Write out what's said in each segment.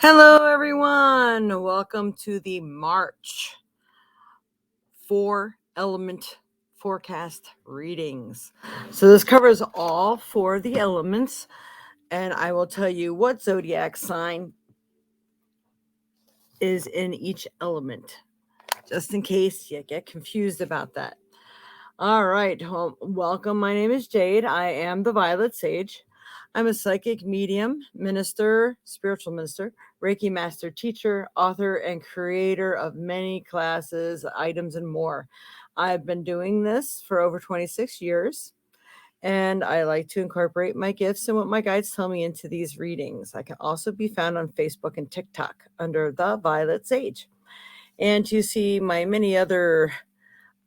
Hello, everyone. Welcome to the March 4 element forecast readings. So this covers all 4 of the elements, and I will tell you what zodiac sign is in each element, just in case you get confused about that. All right. Well, welcome. My name is Jade. I am the Violet Sage. I'm a psychic medium, minister, spiritual minister, Reiki master teacher, author, and creator of many classes, items, and more. I've been doing this for over 26 years, and I like to incorporate my gifts and what my guides tell me into these readings. I can also be found on Facebook and TikTok under the Violet Sage. And to see my many other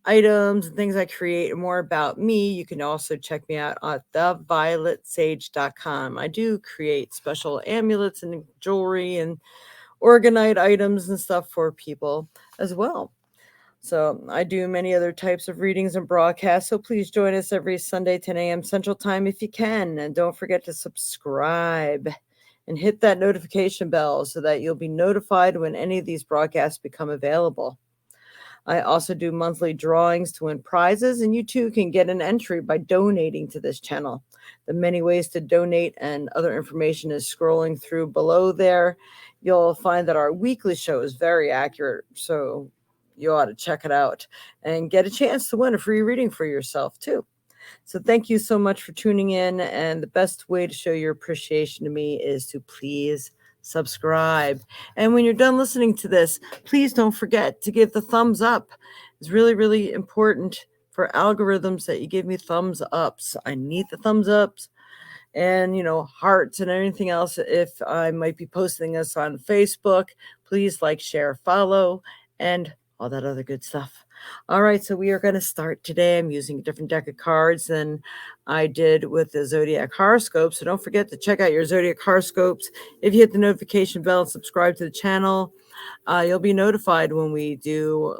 items and things I create and more about me, you can also check me out at thevioletsage.com. I do create special amulets and jewelry and organite items and stuff for people as well. So I do many other types of readings and broadcasts. So please join us every Sunday, 10 a.m. Central Time if you can. And don't forget to subscribe and hit that notification bell so that you'll be notified when any of these broadcasts become available. I also do monthly drawings to win prizes, and you too can get an entry by donating to this channel. The many ways to donate and other information is scrolling through below there. You'll find that our weekly show is very accurate, so you ought to check it out and get a chance to win a free reading for yourself too. So thank you so much for tuning in, and the best way to show your appreciation to me is to please subscribe. And when you're done listening to this, please don't forget to give the thumbs up. It's really, really important for algorithms that you give me thumbs ups. I need the thumbs ups and, hearts and everything else. If I might be posting this on Facebook, please like, share, follow, and all that other good stuff. All right, so we are going to start today. I'm using a different deck of cards than I did with the Zodiac Horoscopes. So don't forget to check out your Zodiac Horoscopes. If you hit the notification bell and subscribe to the channel, you'll be notified when we do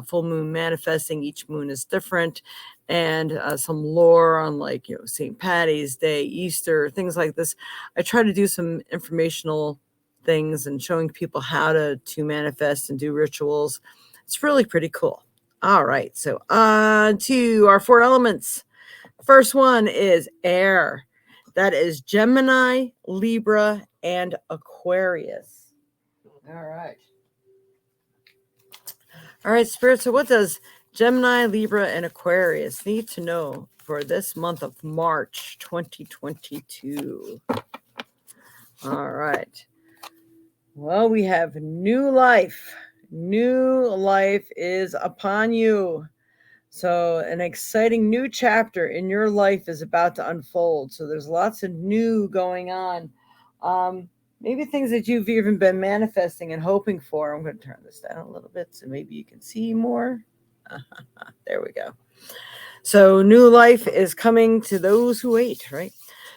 full moon manifesting. Each moon is different, and some lore on St. Patty's Day, Easter, things like this. I try to do some informational things and showing people how to manifest and do rituals. It's really pretty cool. All right, so on to our 4 elements. First one is air. That is Gemini, Libra, and Aquarius. All right. All right, Spirit. So what does Gemini, Libra, and Aquarius need to know for this month of March 2022? All right. Well, we have new life. New life is upon you. So an exciting new chapter in your life is about to unfold. So there's lots of new going on. Maybe things that you've even been manifesting and hoping for. I'm going to turn this down a little bit so maybe you can see more. There we go. So new life is coming to those who wait, right?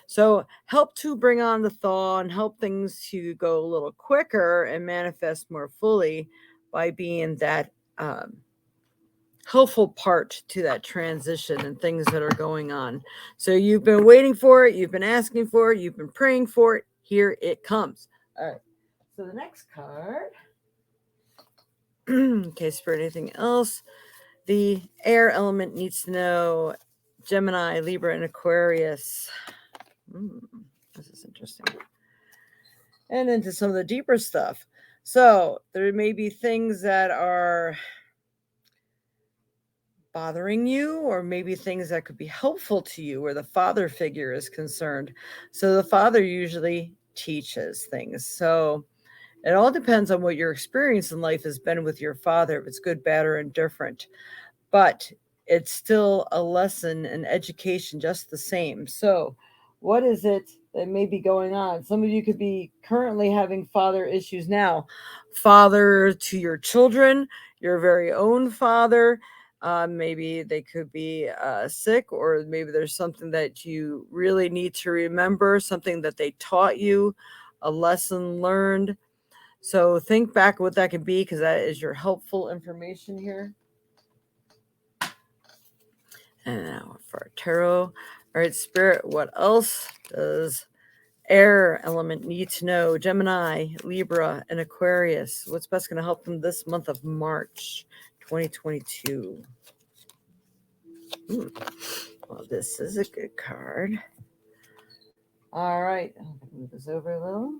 So help to bring on the thaw and help things to go a little quicker and manifest more fully by being that helpful part to that transition and things that are going on. So you've been waiting for it, you've been asking for it, you've been praying for it. Here it comes. All right. So the next card. Okay, Spirit, anything else? The air element needs to know Gemini, Libra, and Aquarius. This is interesting. And into some of the deeper stuff. So there may be things that are bothering you, or maybe things that could be helpful to you where the father figure is concerned. So the father usually teaches things. So it all depends on what your experience in life has been with your father, if it's good, bad, or indifferent. But it's still a lesson and education just the same. So what is it that may be going on? Some of you could be currently having father issues now. Father to your children, your very own father. Maybe they could be sick, or maybe there's something that you really need to remember, something that they taught you, a lesson learned. So think back what that could be, because that is your helpful information here. And now for tarot. All right, Spirit, what else does Air element need to know Gemini, Libra, and Aquarius. What's best going to help them this month of March 2022? Well, this is a good card. All right. I'll move this over a little.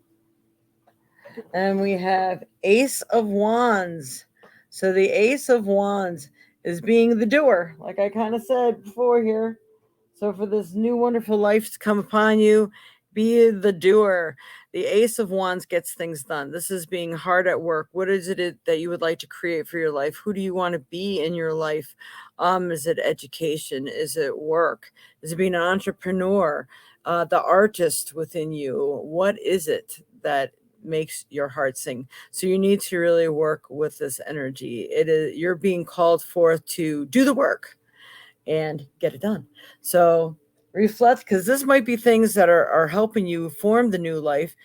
And we have Ace of Wands. So the Ace of Wands is being the doer, like I kind of said before here. So for this new wonderful life to come upon you, be the doer. The Ace of Wands gets things done. This is being hard at work. What is it that you would like to create for your life? Who do you want to be in your life? Is it education? Is it work? Is it being an entrepreneur? The artist within you? What is it that makes your heart sing? So you need to really work with this energy. You're being called forth to do the work and get it done. So reflect, because this might be things that are helping you form the new life.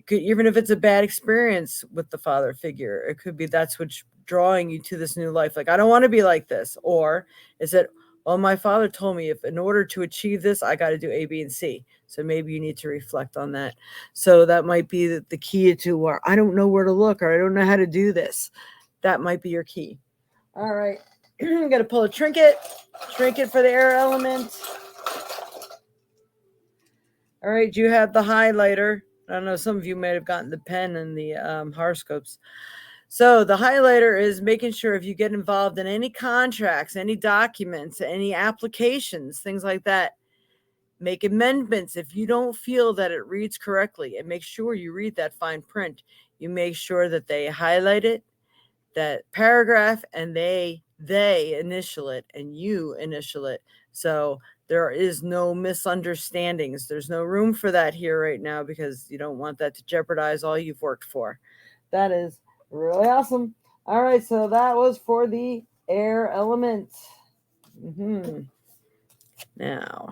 Even if it's a bad experience with the father figure, it could be that's what's drawing you to this new life. Like, I don't want to be like this. Or is it, well, my father told me if in order to achieve this, I got to do A, B, and C. So maybe you need to reflect on that. So that might be the key to where I don't know where to look, or I don't know how to do this. That might be your key. All right. I'm going to pull a trinket for the air element. All right, you have the highlighter. I don't know, some of you might have gotten the pen and the horoscopes. So the highlighter is making sure if you get involved in any contracts, any documents, any applications, things like that, make amendments if you don't feel that it reads correctly, and make sure you read that fine print. You make sure that they highlight it, that paragraph, and they initial it and you initial it. So there is no misunderstandings. There's no room for that here right now, because you don't want that to jeopardize all you've worked for. That is really awesome. All right, so that was for the air element. Now,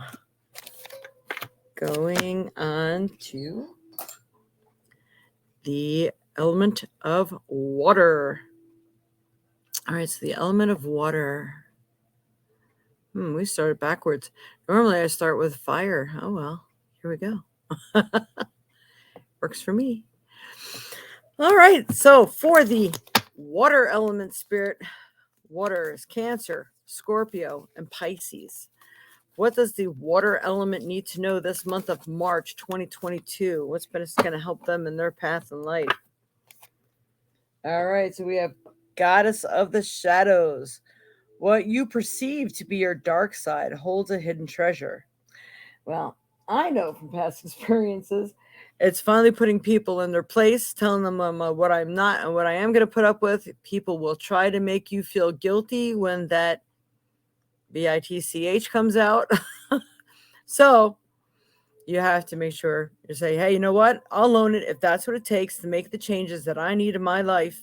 going on to the element of water. All right, so the element of water. We started backwards. Normally I start with fire. Oh, well, here we go. Works for me. All right, so for the water element spirit, water is Cancer, Scorpio, and Pisces. What does the water element need to know this month of March 2022? What's going to help them in their path in life? All right, so we have Goddess of the Shadows. What you perceive to be your dark side holds a hidden treasure. Well, I know from past experiences, it's finally putting people in their place, telling them what I'm not and what I am going to put up with. People will try to make you feel guilty when that BITCH comes out. So you have to make sure you say, hey, you know what? I'll own it if that's what it takes to make the changes that I need in my life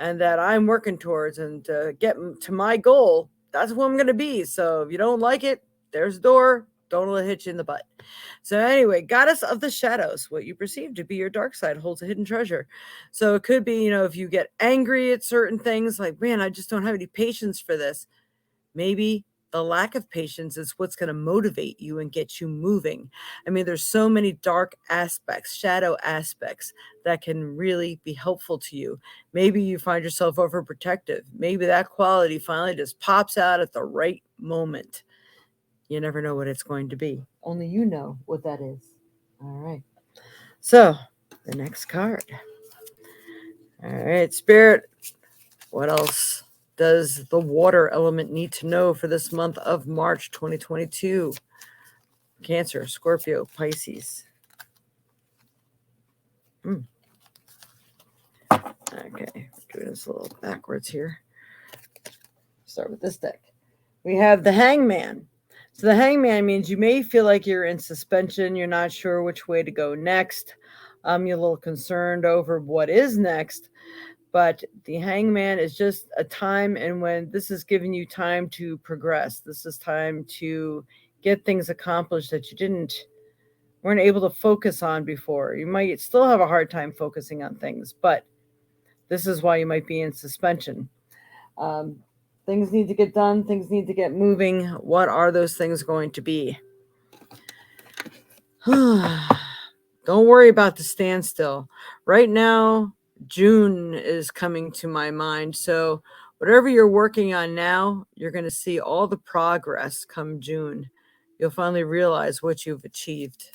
and that I'm working towards, and to get to my goal. That's what I'm going to be. So if you don't like it, there's the door. Don't let it hit you in the butt. So anyway, Goddess of the Shadows, what you perceive to be your dark side holds a hidden treasure. So it could be, if you get angry at certain things, like, man, I just don't have any patience for this. Maybe the lack of patience is what's going to motivate you and get you moving. I mean, there's so many dark aspects, shadow aspects that can really be helpful to you. Maybe you find yourself overprotective. Maybe that quality finally just pops out at the right moment. You never know what it's going to be. Only you know what that is. All right. So the next card. All right, Spirit. What else does the water element need to know for this month of March 2022? Cancer, Scorpio, Pisces. Okay, doing this a little backwards here. Start with this deck. We have the Hangman. So the Hangman means you may feel like you're in suspension. You're not sure which way to go next. You're a little concerned over what is next. But the Hangman is just a time, and when this is giving you time to progress, this is time to get things accomplished that you weren't able to focus on before. You might still have a hard time focusing on things, but this is why you might be in suspension. Things need to get done. Things need to get moving. What are those things going to be? Don't worry about the standstill. Right now, June is coming to my mind. So, whatever you're working on now, you're going to see all the progress come June. You'll finally realize what you've achieved.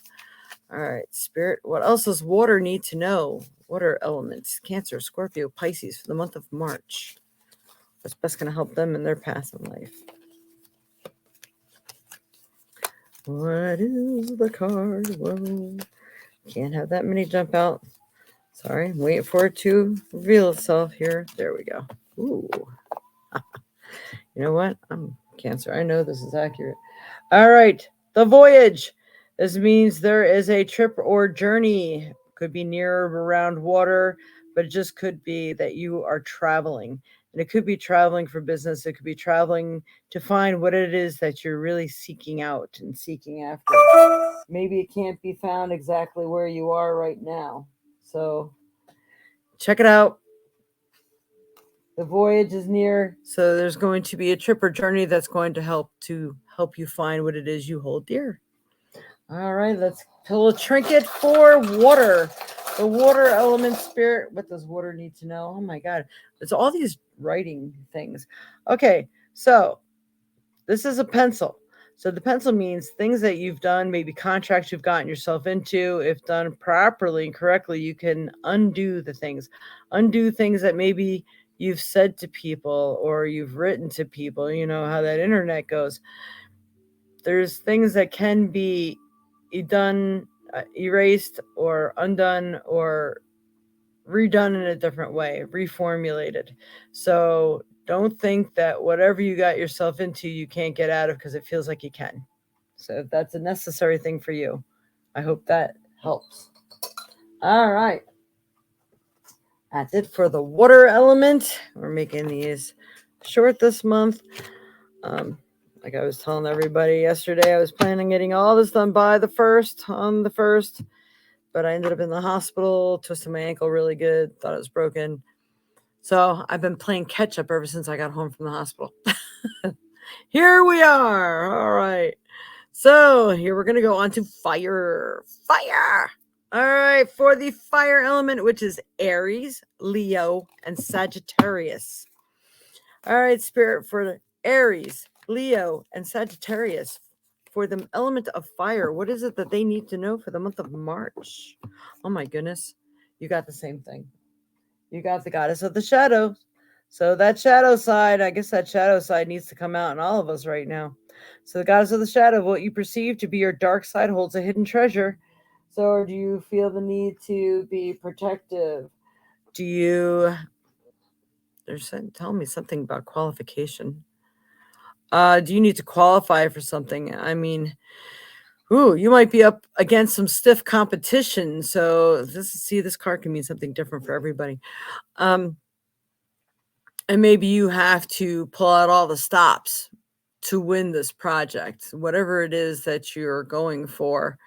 All right, Spirit, what else does water need to know? Water elements, Cancer, Scorpio, Pisces for the month of March. What's best going to help them in their path in life? What is the card? Whoa. Can't have that many jump out. Sorry, I'm waiting for it to reveal itself here. There we go. Ooh. You know what? I'm Cancer. I know this is accurate. All right. The voyage. This means there is a trip or journey. Could be near or around water, but it just could be that you are traveling. And it could be traveling for business. It could be traveling to find what it is that you're really seeking out and seeking after. Maybe it can't be found exactly where you are right now. So check it out. The voyage is near, so there's going to be a trip or journey that's going to help you find what it is you hold dear. All right, let's pull a trinket for water. The water element, Spirit. What does water need to know? Oh my God, there's all these writing things. Okay, so this is a pencil. So the pencil means things that you've done, maybe contracts you've gotten yourself into. If done properly and correctly, you can undo the things. Undo things that maybe you've said to people or you've written to people. You know how that internet goes. There's things that can be done, erased or undone or redone in a different way, reformulated. So don't think that whatever you got yourself into, you can't get out of because it feels like you can. So if that's a necessary thing for you, I hope that helps. All right. That's it for the water element. We're making these short this month. Like I was telling everybody yesterday, I was planning on getting all this done by on the 1st, but I ended up in the hospital, twisted my ankle really good, thought it was broken. So I've been playing catch up ever since I got home from the hospital. Here we are. All right. So here we're going to go on to fire. Fire. All right. For the fire element, which is Aries, Leo, and Sagittarius. All right, Spirit, for Aries, Leo, and Sagittarius. For the element of fire, what is it that they need to know for the month of March? Oh my goodness. You got the same thing. You got the goddess of the shadow. So that shadow side, I guess that shadow side needs to come out in all of us right now. So the goddess of the shadow, what you perceive to be your dark side holds a hidden treasure. So do you feel the need to be protective? They're telling me something about qualification. Do you need to qualify for something? I mean, you might be up against some stiff competition. So this card can mean something different for everybody. And maybe you have to pull out all the stops to win this project, whatever it is that you're going for.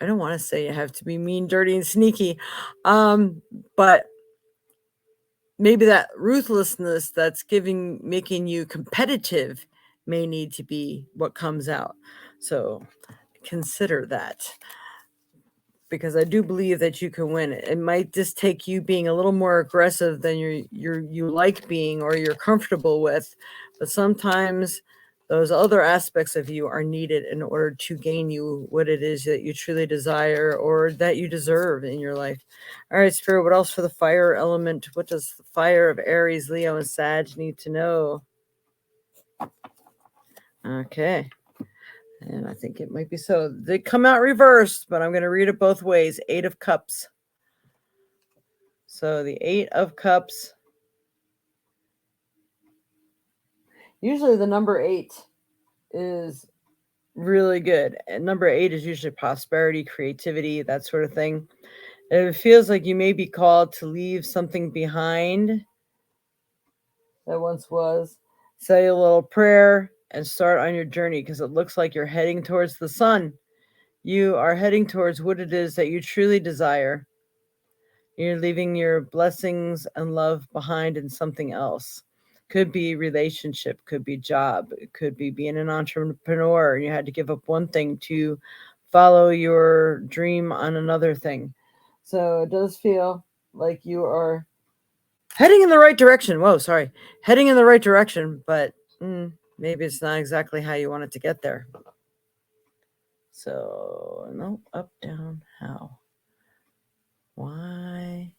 I don't want to say you have to be mean, dirty, and sneaky, but maybe that ruthlessness that's making you competitive may need to be what comes out. So consider that, because I do believe that you can win it. It might just take you being a little more aggressive than you like being or you're comfortable with, but sometimes those other aspects of you are needed in order to gain you what it is that you truly desire or that you deserve in your life. All right, Spirit, what else for the fire element? What does the fire of Aries, Leo, and Sag need to know? Okay. And I think it might be so. They come out reversed, but I'm going to read it both ways. 8 of Cups. So the 8 of Cups. Usually the number 8 is really good. And number 8 is usually prosperity, creativity, that sort of thing. And it feels like you may be called to leave something behind that once was. Say a little prayer and start on your journey, because it looks like you're heading towards the sun. You are heading towards what it is that you truly desire. You're leaving your blessings and love behind in something else. Could be relationship, could be job, it could be being an entrepreneur and you had to give up one thing to follow your dream on another thing. So it does feel like you are heading in the right direction. Whoa, sorry. Heading in the right direction, but maybe it's not exactly how you want it to get there. So, no, up, down, how? Why?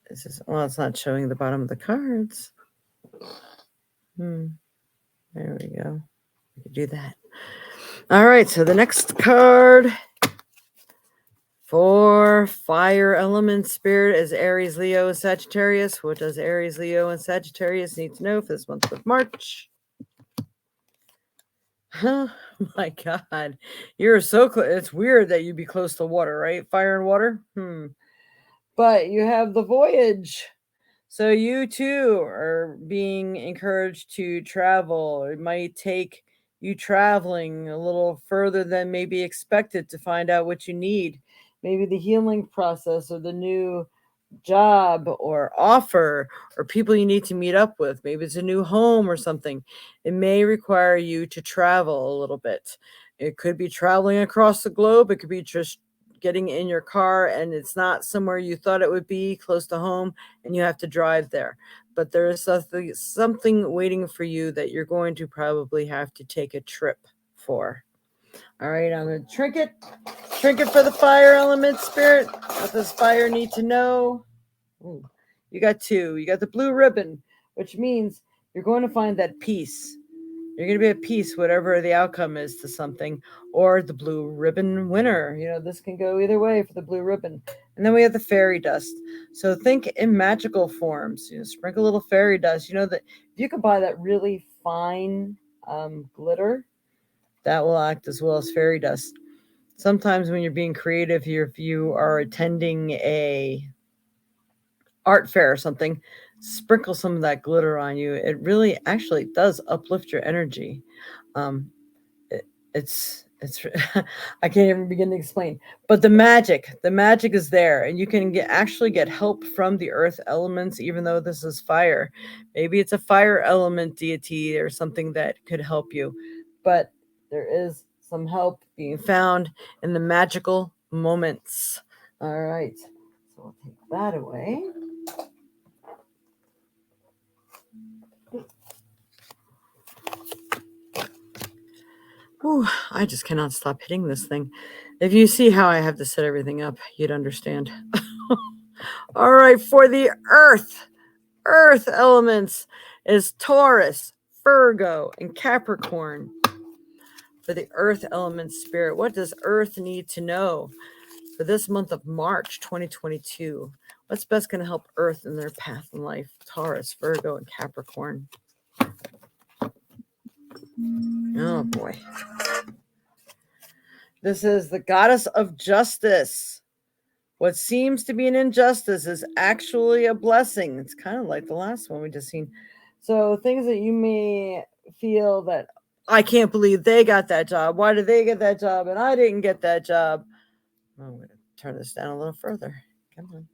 This is, well, it's not showing the bottom of the cards. There we go. We could do that. All right, so the next card for fire element spirit is Aries, Leo, and Sagittarius. What does Aries, Leo, and Sagittarius need to know for this month of March? Oh my God. You're so close. It's weird that you'd be close to water, right? Fire and water. But you have the voyage. So you too are being encouraged to travel. It might take you traveling a little further than maybe expected to find out what you need. Maybe the healing process or the new job or offer or people you need to meet up with. Maybe it's a new home or something. It may require you to travel a little bit. It could be traveling across the globe. It could be just getting in your car and it's not somewhere you thought it would be close to home and you have to drive there. But there is something waiting for you that you're going to probably have to take a trip for. All right, I'm going to trinket for the fire element spirit. What does fire need to know? Ooh, you got two. You got the blue ribbon, which means you're going to find that peace. You're going to be at peace, whatever the outcome is to something, or the blue ribbon winner. You know, this can go either way for the blue ribbon. And then we have the fairy dust. So think in magical forms. You know, sprinkle a little fairy dust. You know that if you could buy that really fine glitter, that will act as well as fairy dust. Sometimes when you're being creative, if you are attending a art fair or something, sprinkle some of that glitter on you. It really actually does uplift your energy. It's I can't even begin to explain, but the magic is there, and you can actually get help from the earth elements, even though this is fire. Maybe it's a fire element deity or something that could help you, but there is some help being found in the magical moments. All right, so we'll take that away. Ooh, I just cannot stop hitting this thing. If you see how I have to set everything up, you'd understand. All right, for the earth elements is Taurus, Virgo, and Capricorn. For the earth element spirit, what does earth need to know for this month of March 2022? What's best going to help earth in their path in life? Taurus, Virgo, and Capricorn. Oh boy. This is the goddess of justice. What seems to be an injustice is actually a blessing. It's kind of like the last one we just seen. So things that you may feel that I can't believe they got that job. Why did they get that job and I didn't get that job? I'm going to turn this down a little further. Come on.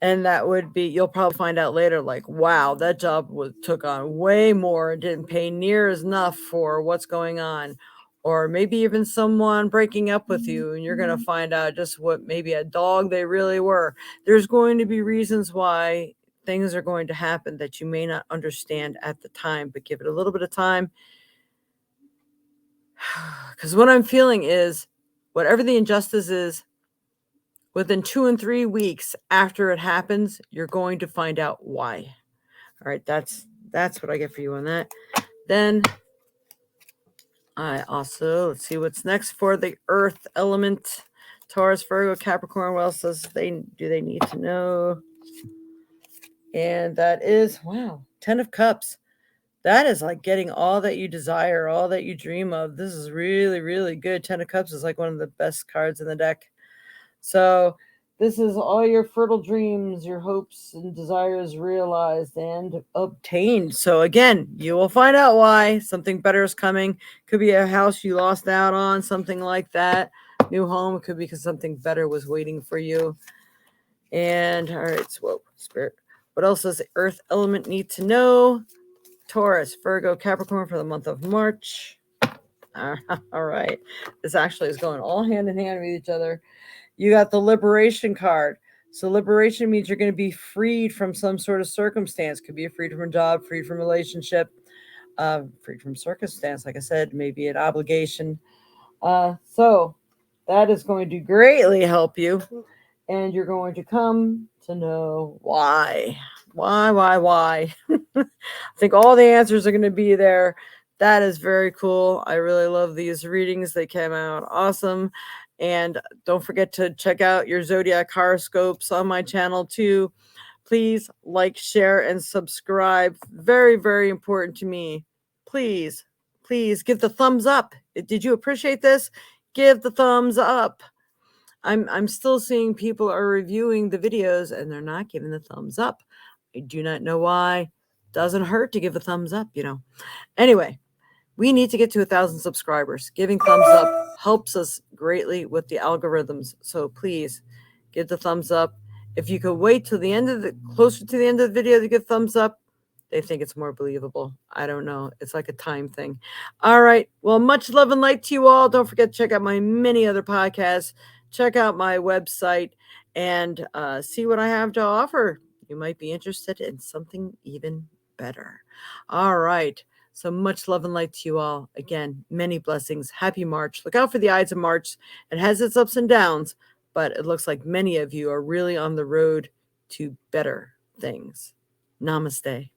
And that would be, you'll probably find out later, like, wow, that job took on way more and didn't pay near as enough for what's going on. Or maybe even someone breaking up with you, and you're going to find out just what maybe a dog they really were. There's going to be reasons why things are going to happen that you may not understand at the time, but give it a little bit of time. Because what I'm feeling is whatever the injustice is, within 2 and 3 weeks after it happens, you're going to find out why. All right, that's what I get for you on that. Then I also, let's see what's next for the earth element. Taurus, Virgo, Capricorn. What else do they need to know? And that is, wow, 10 of Cups. That is like getting all that you desire, all that you dream of. This is really, really good. 10 of Cups is like one of the best cards in the deck. So this is all your fertile dreams, your hopes and desires realized and obtained. So again, you will find out why. Something better is coming. Could be a house you lost out on, something like that. New home. It could be because something better was waiting for you. And all right, so whoa, spirit. What else does the earth element need to know? Taurus, Virgo, Capricorn for the month of March. All right. This actually is going all hand in hand with each other. You got the liberation card. So liberation means you're going to be freed from some sort of circumstance. Could be freed from a job, freed from a relationship, freed from circumstance. Like I said, maybe an obligation. So that is going to greatly help you. And you're going to come to know why. Why? I think all the answers are going to be there. That is very cool. I really love these readings. They came out awesome. And don't forget to check out your zodiac horoscopes on my channel too. Please like, share, and subscribe. Very, very important to me. Please, please give the thumbs up. Did you appreciate this? Give the thumbs up. I'm still seeing people are reviewing the videos and they're not giving the thumbs up. I do not know why. Doesn't hurt to give a thumbs up, you know. Anyway, we need to get to 1,000 subscribers. Giving thumbs up helps us greatly with the algorithms. So please give the thumbs up. If you could wait till the end of the closer to the end of the video to give thumbs up, they think it's more believable. I don't know. It's like a time thing. All right. Well, much love and light to you all. Don't forget to check out my many other podcasts. Check out my website and see what I have to offer. You might be interested in something even better. All right. So much love and light to you all. Again, many blessings. Happy March. Look out for the Ides of March. It has its ups and downs, but it looks like many of you are really on the road to better things. Namaste.